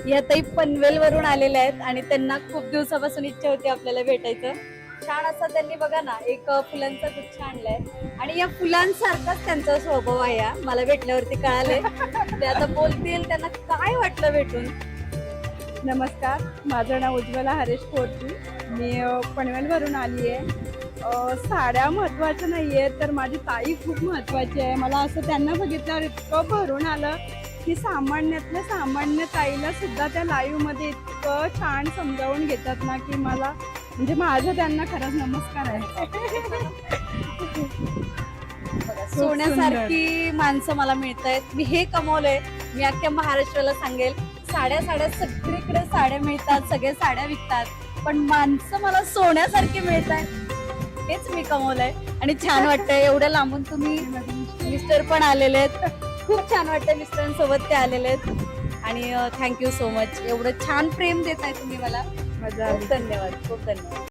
या ताई पनवेल वरून आलेल्या आहेत आणि त्यांना खूप दिवसापासून इच्छा होती आपल्याला भेटायचं. छान असा त्यांनी बघा ना एक फुलांचा गुच्छ आणलाय आणि या फुलांसारखाच त्यांचा स्वभाव आहे हा. मला भेटल्यावरती कळाले. ते आता बोलतील, त्यांना काय वाटलं भेटून. नमस्कार, माझं नाव उज्ज्वला हरेश कोरची. मी पनवेलवरून आली आहे. साड्या महत्त्वाच्या नाही आहेत, तर माझी ताई खूप महत्त्वाची आहे. मला असं त्यांना बघितल्यावर इतकं भरून आलं की सामान्यातल्या सामान्य ताईला सुद्धा त्या लाईव्हमध्ये इतकं छान समजावून घेतात ना की मला म्हणजे माझं त्यांना खरंच नमस्कार आहे. सोन्यासारखी माणसं मला मिळत आहेत. मी हे कमवलंय. मी अख्ख्या महाराष्ट्राला सांगेल, साड्या सगळीकडे साड्या मिळतात, सगळे साड्या विकतात, पण माणसं मला सोन्यासारखी मिळत आहेत. हेच मी कमवलंय आणि छान वाटतंय. एवढ्या लांबून तुम्ही मिस्टर पण आलेले आहेत. खूप छान वाटतंय मिस्टरांसोबत ते आलेले आहेत आणि थँक्यू सो मच. एवढं छान प्रेम देताय तुम्ही मला. मजा आली. खूप धन्यवाद, खूप धन्यवाद.